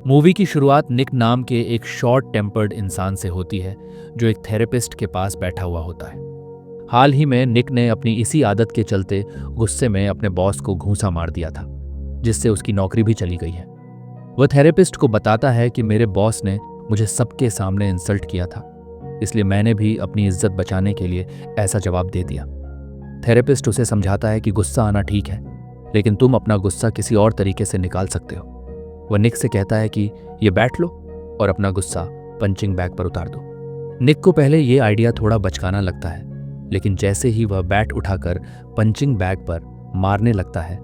Movie की शुरुआत निक नाम के एक शॉर्ट टेम्पर्ड इंसान से होती है जो एक थेरेपिस्ट के पास बैठा हुआ होता है। हाल ही में निक ने अपनी इसी आदत के चलते गुस्से में अपने बॉस को घूंसा मार दिया था, जिससे उसकी नौकरी भी चली गई है। वह थेरेपिस्ट को बताता है कि मेरे बॉस ने मुझे सबके सामने इंसल्ट किया था, इसलिए मैंने भी अपनी इज्जत बचाने के लिए ऐसा जवाब दे दिया। थेरेपिस्ट उसे समझाता है कि गुस्सा आना ठीक है, लेकिन तुम अपना गुस्सा किसी और तरीके से निकाल सकते हो। वह निक से कहता है कि ये बैठ लो और अपना गुस्सा पंचिंग बैग पर उतार दो। निक को पहले ये आइडिया थोड़ा बचकाना लगता है, लेकिन जैसे ही वह बैट उठाकर पंचिंग बैग पर मारने लगता है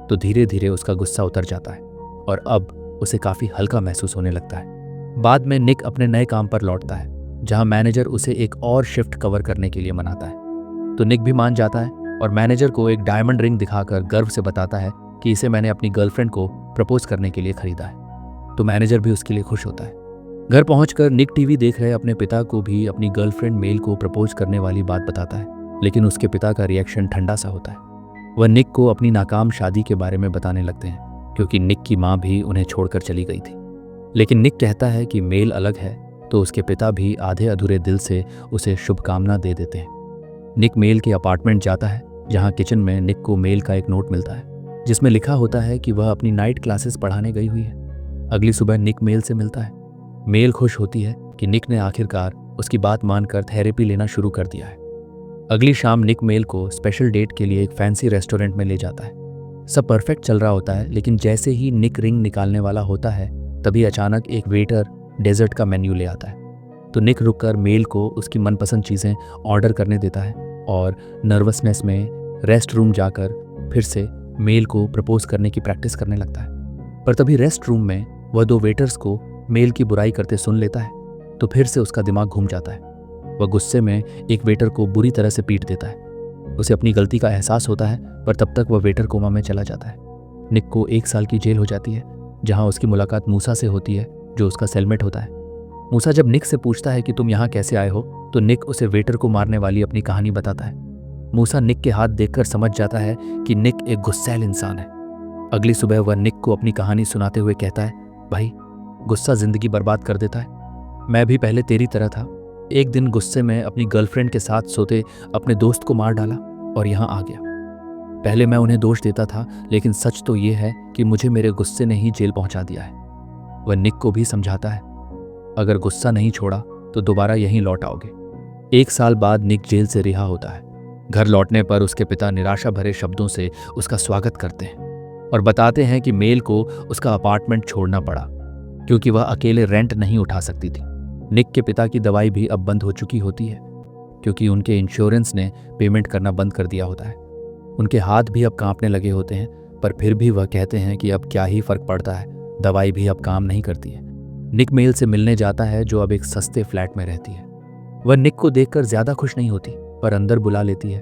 तो धीरे धीरे उसका गुस्सा उतर जाता है और अब उसे काफ़ी हल्का महसूस होने लगता है। बाद में निक अपने नए काम पर लौटता है, जहां मैनेजर उसे एक और शिफ्ट कवर करने के लिए मनाता है। तो निक भी मान जाता है और मैनेजर को एक डायमंड रिंग दिखाकर गर्व से बताता है कि इसे मैंने अपनी गर्लफ्रेंड को प्रपोज करने के लिए खरीदा है। तो मैनेजर भी उसके लिए खुश होता है। घर पहुंचकर निक टीवी देख रहे अपने पिता को भी अपनी गर्लफ्रेंड मेल को प्रपोज करने वाली बात बताता है, लेकिन उसके पिता का रिएक्शन ठंडा सा होता है। वह निक को अपनी नाकाम शादी के बारे में बताने लगते हैं, क्योंकि निक की माँ भी उन्हें छोड़कर चली गई थी। लेकिन निक कहता है कि मेल अलग है, तो उसके पिता भी आधे अधूरे दिल से उसे शुभकामना दे देते हैं। निक मेल के अपार्टमेंट जाता है, जहाँ किचन में निक को मेल का एक नोट मिलता है जिसमें लिखा होता है कि वह अपनी नाइट क्लासेस पढ़ाने गई हुई है। अगली सुबह निक मेल से मिलता है। मेल खुश होती है कि निक ने आखिरकार उसकी बात मानकर थेरेपी लेना शुरू कर दिया है। अगली शाम निक मेल को स्पेशल डेट के लिए एक फैंसी रेस्टोरेंट में ले जाता है। सब परफेक्ट चल रहा होता है, लेकिन जैसे ही निक रिंग निकालने वाला होता है तभी अचानक एक वेटर डेजर्ट का मेन्यू ले आता है। तो निक रुककर मेल को उसकी मनपसंद चीज़ें ऑर्डर करने देता है और नर्वसनेस में रेस्ट रूम जाकर फिर से मेल को प्रपोज करने की प्रैक्टिस करने लगता है। पर तभी रेस्ट रूम में वह दो वेटर्स को मेल की बुराई करते सुन लेता है, तो फिर से उसका दिमाग घूम जाता है। वह गुस्से में एक वेटर को बुरी तरह से पीट देता है। उसे अपनी गलती का एहसास होता है, पर तब तक वह वेटर कोमा में चला जाता है। निक को 1 साल की जेल हो जाती है, जहां उसकी मुलाकात मूसा से होती है, जो उसका सेलमेट होता है। मूसा जब निक से पूछता है कि तुम यहाँ कैसे आए हो, तो निक उसे वेटर को मारने वाली अपनी कहानी बताता है। मूसा निक के हाथ देखकर समझ जाता है कि निक एक गुस्सैल इंसान है। अगली सुबह वह निक को अपनी कहानी सुनाते हुए कहता है, भाई, गुस्सा जिंदगी बर्बाद कर देता है। मैं भी पहले तेरी तरह था। एक दिन गुस्से में अपनी गर्लफ्रेंड के साथ सोते अपने दोस्त को मार डाला और यहाँ आ गया। पहले मैं उन्हें दोष देता था, लेकिन सच तो ये है कि मुझे मेरे गुस्से ने ही जेल पहुंचा दिया है। वह निक को भी समझाता है, अगर गुस्सा नहीं छोड़ा तो दोबारा यहीं लौट आओगे। 1 साल बाद निक जेल से रिहा होता है। घर लौटने पर उसके पिता निराशा भरे शब्दों से उसका स्वागत करते हैं और बताते हैं कि मेल को उसका अपार्टमेंट छोड़ना पड़ा, क्योंकि वह अकेले रेंट नहीं उठा सकती थी। निक के पिता की दवाई भी अब बंद हो चुकी होती है, क्योंकि उनके इंश्योरेंस ने पेमेंट करना बंद कर दिया होता है। उनके हाथ भी अब कांपने लगे होते हैं, पर फिर भी वह कहते हैं कि अब क्या ही फर्क पड़ता है, दवाई भी अब काम नहीं करती है। निक मेल से मिलने जाता है, जो अब एक सस्ते फ्लैट में रहती है। वह निक को देखकर ज्यादा खुश नहीं होती, पर अंदर बुला लेती है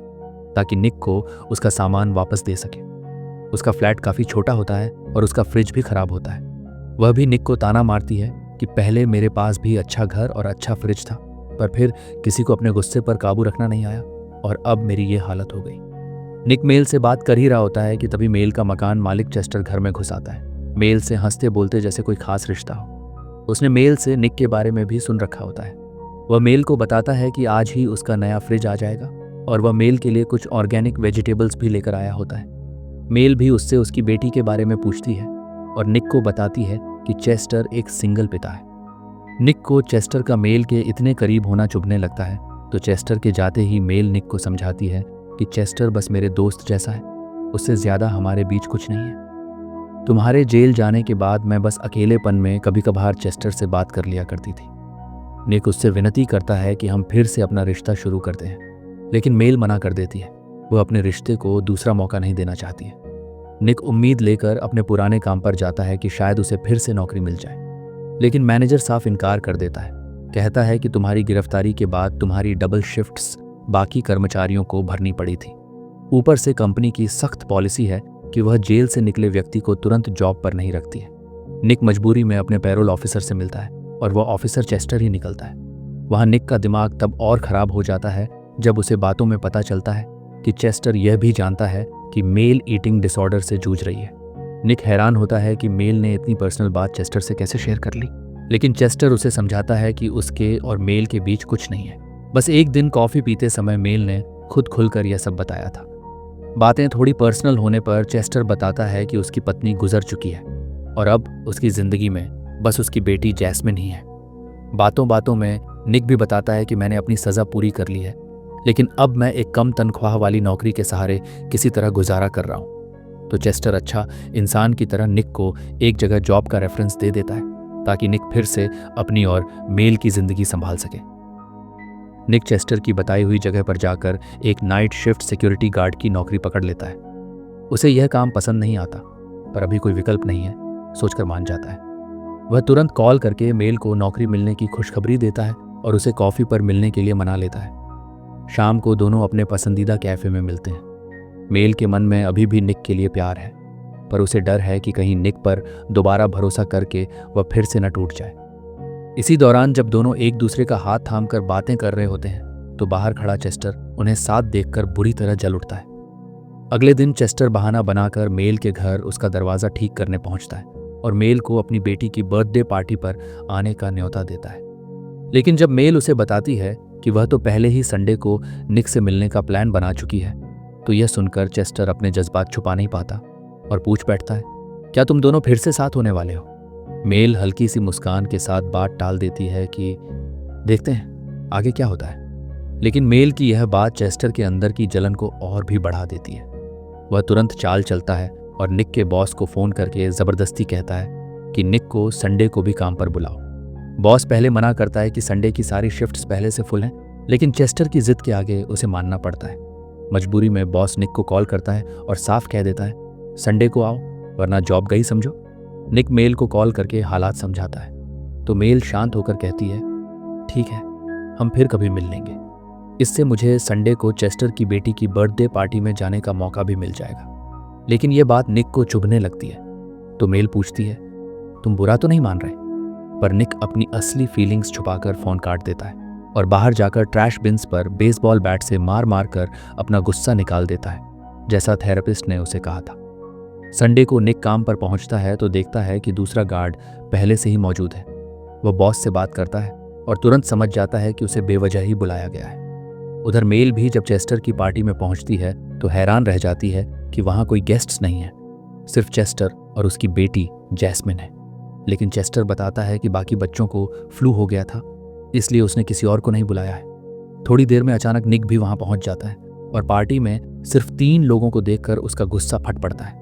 ताकि निक को उसका सामान वापस दे सके। उसका फ्लैट काफ़ी छोटा होता है और उसका फ्रिज भी खराब होता है। वह भी निक को ताना मारती है कि पहले मेरे पास भी अच्छा घर और अच्छा फ्रिज था, पर फिर किसी को अपने गुस्से पर काबू रखना नहीं आया और अब मेरी ये हालत हो गई। निक मेल से बात कर ही रहा होता है कि तभी मेल का मकान मालिक चेस्टर घर में घुस आता है, मेल से हंसते बोलते जैसे कोई खास रिश्ता हो। उसने मेल से निक के बारे में भी सुन रखा होता है। वह मेल को बताता है कि आज ही उसका नया फ्रिज आ जाएगा और वह मेल के लिए कुछ ऑर्गेनिक वेजिटेबल्स भी लेकर आया होता है। मेल भी उससे उसकी बेटी के बारे में पूछती है और निक को बताती है कि चेस्टर एक सिंगल पिता है। निक को चेस्टर का मेल के इतने करीब होना चुभने लगता है, तो चेस्टर के जाते ही मेल निक को समझाती है कि चेस्टर बस मेरे दोस्त जैसा है, उससे ज़्यादा हमारे बीच कुछ नहीं है। तुम्हारे जेल जाने के बाद मैं बस अकेलेपन में कभी कभार चेस्टर से बात कर लिया करती थी। निक उससे विनती करता है कि हम फिर से अपना रिश्ता शुरू करते हैं, लेकिन मेल मना कर देती है। वह अपने रिश्ते को दूसरा मौका नहीं देना चाहती है। निक उम्मीद लेकर अपने पुराने काम पर जाता है कि शायद उसे फिर से नौकरी मिल जाए, लेकिन मैनेजर साफ इनकार कर देता है। कहता है कि तुम्हारी गिरफ्तारी के बाद तुम्हारी डबल शिफ्ट्स बाकी कर्मचारियों को भरनी पड़ी थी। ऊपर से कंपनी की सख्त पॉलिसी है कि वह जेल से निकले व्यक्ति को तुरंत जॉब पर नहीं रखती है। निक मजबूरी में अपने पैरोल ऑफिसर से मिलता है और वह ऑफिसर चेस्टर ही निकलता है। वहाँ निक का दिमाग तब और खराब हो जाता है जब उसे बातों में पता चलता है कि चेस्टर यह भी जानता है कि मेल ईटिंग डिसऑर्डर से जूझ रही है। निक हैरान होता है कि मेल ने इतनी पर्सनल बात चेस्टर से कैसे शेयर कर ली, लेकिन चेस्टर उसे समझाता है कि उसके और मेल के बीच कुछ नहीं है। बस एक दिन कॉफ़ी पीते समय मेल ने खुद खुलकर यह सब बताया था। बातें थोड़ी पर्सनल होने पर चेस्टर बताता है कि उसकी पत्नी गुजर चुकी है और अब उसकी ज़िंदगी में बस उसकी बेटी जैस्मिन ही है। बातों बातों में निक भी बताता है कि मैंने अपनी सज़ा पूरी कर ली है, लेकिन अब मैं एक कम तनख्वाह वाली नौकरी के सहारे किसी तरह गुजारा कर रहा हूँ। तो चेस्टर अच्छा इंसान की तरह निक को एक जगह जॉब का रेफरेंस दे देता है ताकि निक फिर से अपनी और मेल की ज़िंदगी संभाल सके। निक चेस्टर की बताई हुई जगह पर जाकर एक नाइट शिफ्ट सिक्योरिटी गार्ड की नौकरी पकड़ लेता है। उसे यह काम पसंद नहीं आता, पर अभी कोई विकल्प नहीं है, सोचकर मान जाता है। वह तुरंत कॉल करके मेल को नौकरी मिलने की खुशखबरी देता है और उसे कॉफ़ी पर मिलने के लिए मना लेता है। शाम को दोनों अपने पसंदीदा कैफ़े में मिलते हैं। मेल के मन में अभी भी निक के लिए प्यार है, पर उसे डर है कि कहीं निक पर दोबारा भरोसा करके वह फिर से न टूट जाए। इसी दौरान जब दोनों एक दूसरे का हाथ थामकर बातें कर रहे होते हैं तो बाहर खड़ा चेस्टर उन्हें साथ देखकर बुरी तरह जल उठता है। अगले दिन चेस्टर बहाना बनाकर मेल के घर उसका दरवाज़ा ठीक करने पहुंचता है और मेल को अपनी बेटी की बर्थडे पार्टी पर आने का न्योता देता है। लेकिन जब मेल उसे बताती है कि वह तो पहले ही संडे को निक से मिलने का प्लान बना चुकी है, तो यह सुनकर चेस्टर अपने जज्बात छुपा नहीं पाता और पूछ बैठता है, क्या तुम दोनों फिर से साथ होने वाले हो? मेल हल्की सी मुस्कान के साथ बात टाल देती है कि देखते हैं आगे क्या होता है। लेकिन मेल की यह बात चेस्टर के अंदर की जलन को और भी बढ़ा देती है। वह तुरंत चाल चलता है और निक के बॉस को फ़ोन करके ज़बरदस्ती कहता है कि निक को संडे को भी काम पर बुलाओ। बॉस पहले मना करता है कि संडे की सारी शिफ्ट्स पहले से फुल हैं, लेकिन चेस्टर की जिद के आगे उसे मानना पड़ता है। मजबूरी में बॉस निक को कॉल करता है और साफ कह देता है, संडे को आओ वरना जॉब गई समझो। निक मेल को कॉल करके हालात समझाता है तो मेल शांत होकर कहती है, ठीक है, हम फिर कभी मिल लेंगे। इससे मुझे संडे को चेस्टर की बेटी की बर्थडे पार्टी में जाने का मौका भी मिल जाएगा। लेकिन यह बात निक को चुभने लगती है तो मेल पूछती है, तुम बुरा तो नहीं मान रहे? पर निक अपनी असली फीलिंग्स छुपाकर फ़ोन काट देता है और बाहर जाकर ट्रैश बिन्स पर बेसबॉल बैट से मार मार कर अपना गुस्सा निकाल देता है, जैसा थेरेपिस्ट ने उसे कहा था। संडे को निक काम पर पहुंचता है तो देखता है कि दूसरा गार्ड पहले से ही मौजूद है। वह बॉस से बात करता है और तुरंत समझ जाता है कि उसे बेवजह ही बुलाया गया है। उधर मेल भी जब चेस्टर की पार्टी में पहुंचती है तो हैरान रह जाती है कि वहां कोई गेस्ट्स नहीं है, सिर्फ चेस्टर और उसकी बेटी जैस्मिन है। लेकिन चेस्टर बताता है कि बाकी बच्चों को फ्लू हो गया था, इसलिए उसने किसी और को नहीं बुलाया है। थोड़ी देर में अचानक निक भी वहां पहुंच जाता है और पार्टी में सिर्फ 3 लोगों को देखकर उसका गुस्सा फट पड़ता है।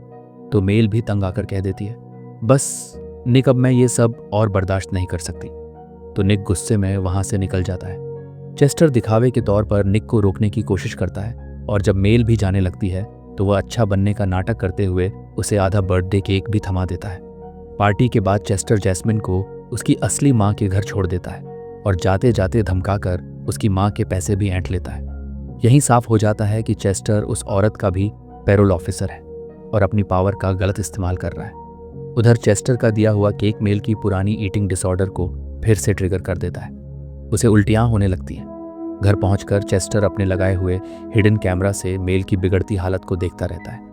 तो मेल भी तंग आकर कह देती है, बस निक, अब मैं ये सब और बर्दाश्त नहीं कर सकती। तो निक गुस्से में वहां से निकल जाता है। चेस्टर दिखावे के तौर पर निक को रोकने की कोशिश करता है और जब मेल भी जाने लगती है तो वह अच्छा बनने का नाटक करते हुए उसे आधा बर्थडे केक भी थमा देता है। पार्टी के बाद चेस्टर जैस्मिन को उसकी असली माँ के घर छोड़ देता है और जाते जाते धमकाकर उसकी माँ के पैसे भी ऐंठ लेता है। यहीं साफ हो जाता है कि चेस्टर उस औरत का भी पेरोल ऑफिसर है और अपनी पावर का गलत इस्तेमाल कर रहा है। उधर चेस्टर का दिया हुआ केक मेल की पुरानी ईटिंग डिसऑर्डर को फिर से ट्रिगर कर देता है। उसे उल्टियाँ होने लगती हैं। घर पहुंचकर चेस्टर अपने लगाए हुए हिडन कैमरा से मेल की बिगड़ती हालत को देखता रहता है।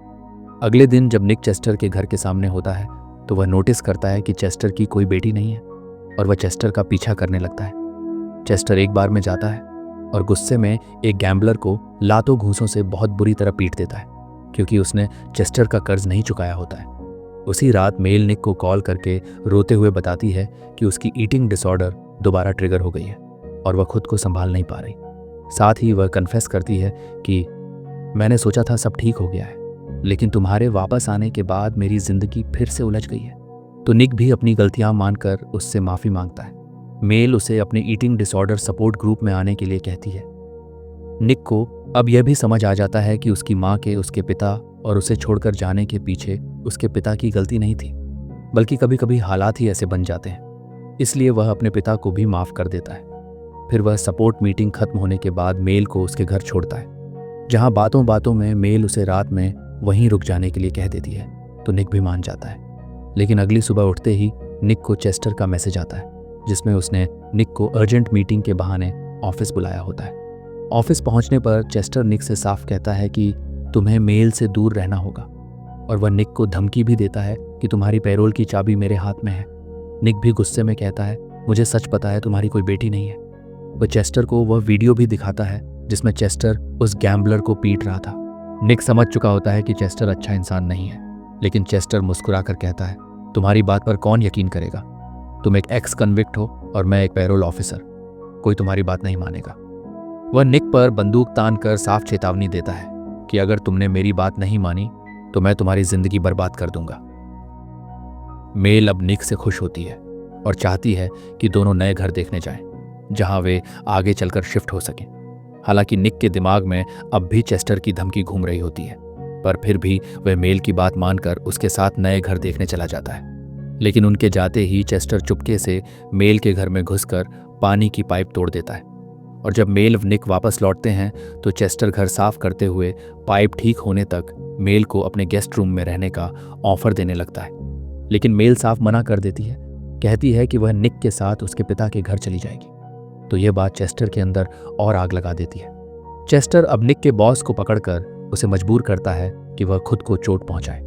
अगले दिन जब निक चेस्टर के घर के सामने होता है तो वह नोटिस करता है कि चेस्टर की कोई बेटी नहीं है और वह चेस्टर का पीछा करने लगता है। चेस्टर एक बार में जाता है और गुस्से में एक गैम्बलर को लातों घूंसों से बहुत बुरी तरह पीट देता है, क्योंकि उसने चेस्टर का कर्ज नहीं चुकाया होता है। उसी रात मेल निक को कॉल करके रोते हुए बताती है कि उसकी ईटिंग डिसऑर्डर दोबारा ट्रिगर हो गई है और वह खुद को संभाल नहीं पा रही। साथ ही वह कन्फेस करती है कि मैंने सोचा था सब ठीक हो गया है, लेकिन तुम्हारे वापस आने के बाद मेरी जिंदगी फिर से उलझ गई है। तो निक भी अपनी गलतियां मानकर उससे माफ़ी मांगता है। मेल उसे अपने ईटिंग डिसऑर्डर सपोर्ट ग्रुप में आने के लिए कहती है। निक को अब यह भी समझ आ जाता है कि उसकी माँ के उसके पिता और उसे छोड़कर जाने के पीछे उसके पिता की गलती नहीं थी, बल्कि कभी कभी हालात ही ऐसे बन जाते हैं। इसलिए वह अपने पिता को भी माफ़ कर देता है। फिर वह सपोर्ट मीटिंग खत्म होने के बाद मेल को उसके घर छोड़ता है, जहाँ बातों बातों में मेल उसे रात में वहीं रुक जाने के लिए कह देती है। तो निक भी मान जाता है। लेकिन अगली सुबह उठते ही निक को चेस्टर का मैसेज आता है, जिसमें उसने निक को अर्जेंट मीटिंग के बहाने ऑफिस बुलाया होता है। ऑफिस पहुंचने पर चेस्टर निक से साफ कहता है कि तुम्हें मेल से दूर रहना होगा। और वह निक को धमकी भी देता है कि तुम्हारी पैरोल की चाबी मेरे हाथ में है। निक भी गुस्से में कहता है, मुझे सच पता है तुम्हारी कोई बेटी नहीं है। वह चेस्टर को वह वीडियो भी दिखाता है जिसमें चेस्टर उस गैम्बलर को पीट रहा था। निक समझ चुका होता है कि चेस्टर अच्छा इंसान नहीं है, लेकिन चेस्टर मुस्कुराकर कहता है, तुम्हारी बात पर कौन यकीन करेगा? तुम एक एक्स कन्विक्ट हो और मैं एक पैरोल ऑफिसर, कोई तुम्हारी बात नहीं मानेगा। वह निक पर बंदूक तान कर साफ चेतावनी देता है कि अगर तुमने मेरी बात नहीं मानी तो मैं तुम्हारी जिंदगी बर्बाद कर दूंगा। मेल अब निक से खुश होती है और चाहती है कि दोनों नए घर देखने जाएं, जहां वे आगे चलकर शिफ्ट हो सकें। हालांकि निक के दिमाग में अब भी चेस्टर की धमकी घूम रही होती है, पर फिर भी वह मेल की बात मानकर उसके साथ नए घर देखने चला जाता है। लेकिन उनके जाते ही चेस्टर चुपके से मेल के घर में घुसकर पानी की पाइप तोड़ देता है, और जब मेल और निक वापस लौटते हैं तो चेस्टर घर साफ करते हुए पाइप ठीक होने तक मेल को अपने गेस्ट रूम में रहने का ऑफर देने लगता है। लेकिन मेल साफ मना कर देती है, कहती है कि वह निक के साथ उसके पिता के घर चली जाएगी। तो यह बात चेस्टर के अंदर और आग लगा देती है। चेस्टर अब निक के बॉस को पकड़कर उसे मजबूर करता है कि वह खुद को चोट पहुंचाए,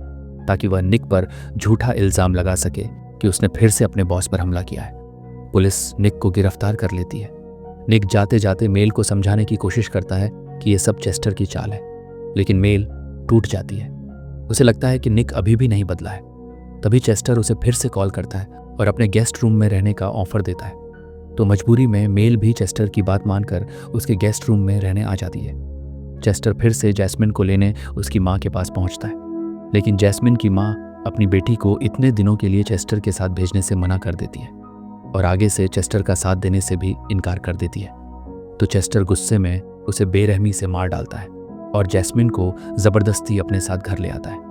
ताकि वह निक पर झूठा इल्जाम लगा सके कि उसने फिर से अपने बॉस पर हमला किया है। पुलिस निक को गिरफ्तार कर लेती है। निक जाते जाते मेल को समझाने की कोशिश करता है कि यह सब चेस्टर की चाल है, लेकिन मेल टूट जाती है। उसे लगता है कि निक अभी भी नहीं बदला है। तभी चेस्टर उसे फिर से कॉल करता है और अपने गेस्ट रूम में रहने का ऑफर देता है। तो मजबूरी में मेल भी चेस्टर की बात मानकर उसके गेस्ट रूम में रहने आ जाती है। चेस्टर फिर से जैस्मिन को लेने उसकी माँ के पास पहुंचता है, लेकिन जैस्मिन की माँ अपनी बेटी को इतने दिनों के लिए चेस्टर के साथ भेजने से मना कर देती है और आगे से चेस्टर का साथ देने से भी इनकार कर देती है। तो चेस्टर गुस्से में उसे बेरहमी से मार डालता है और जैस्मिन को जबरदस्ती अपने साथ घर ले आता है।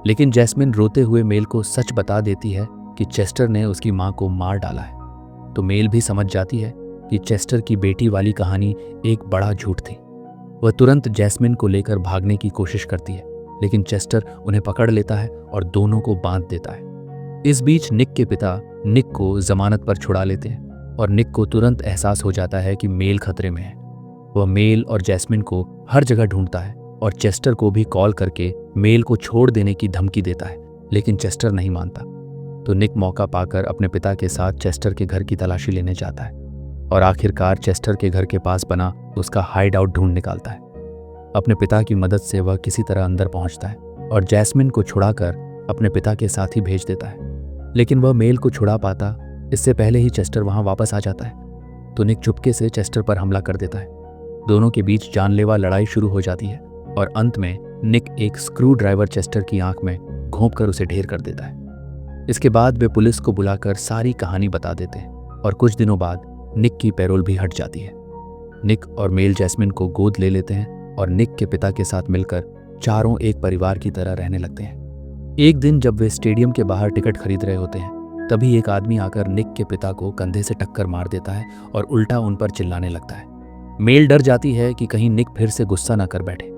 लेकिन जैस्मिन रोते हुए मेल को सच बता देती है कि चेस्टर ने उसकी माँ को मार डाला है। तो मेल भी समझ जाती है कि चेस्टर की बेटी वाली कहानी एक बड़ा झूठ थी। वह तुरंत जैस्मिन को लेकर भागने की कोशिश करती है, लेकिन चेस्टर उन्हें पकड़ लेता है और दोनों को बांध देता है। इस बीच निक के पिता निक को जमानत पर छुड़ा लेते हैं और निक को तुरंत एहसास हो जाता है कि मेल खतरे में है। वह मेल और जैस्मिन को हर जगह ढूंढता है और चेस्टर को भी कॉल करके मेल को छोड़ देने की धमकी देता है, लेकिन चेस्टर नहीं मानता। तो निक मौका पाकर अपने पिता के साथ चेस्टर के घर की तलाशी लेने जाता है और आखिरकार चेस्टर के घर के पास बना उसका हाइड आउट ढूंढ निकालता है। अपने पिता की मदद से वह किसी तरह अंदर पहुंचता है और जैस्मिन को छुड़ाकर अपने पिता के साथ ही भेज देता है। लेकिन वह मेल को छुड़ा पाता इससे पहले ही चेस्टर वहां वापस आ जाता है। तो निक चुपके से चेस्टर पर हमला कर देता है। दोनों के बीच जानलेवा लड़ाई शुरू हो जाती है और अंत में निक एक स्क्रू ड्राइवर चेस्टर की आंख में घोंपकर उसे ढेर कर देता है। इसके बाद वे पुलिस को बुलाकर सारी कहानी बता देते हैं और कुछ दिनों बाद निक की पैरोल भी हट जाती है। निक और मेल जैस्मिन को गोद ले लेते हैं और निक के पिता के साथ मिलकर चारों एक परिवार की तरह रहने लगते हैं। एक दिन जब वे स्टेडियम के बाहर टिकट खरीद रहे होते हैं, तभी एक आदमी आकर निक के पिता को कंधे से टक्कर मार देता है और उल्टा उन पर चिल्लाने लगता है। मेल डर जाती है कि कहीं निक फिर से गुस्सा न कर बैठे,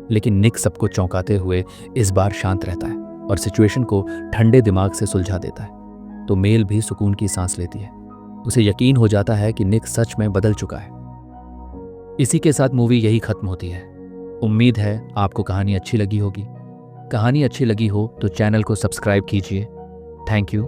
लेकिन निक सबको चौंकाते हुए इस बार शांत रहता है और सिचुएशन को ठंडे दिमाग से सुलझा देता है। तो मेल भी सुकून की सांस लेती है। उसे यकीन हो जाता है कि निक सच में बदल चुका है। इसी के साथ मूवी यही खत्म होती है। उम्मीद है आपको कहानी अच्छी लगी होगी। कहानी अच्छी लगी हो तो चैनल को सब्सक्राइब कीजिए। Thank you.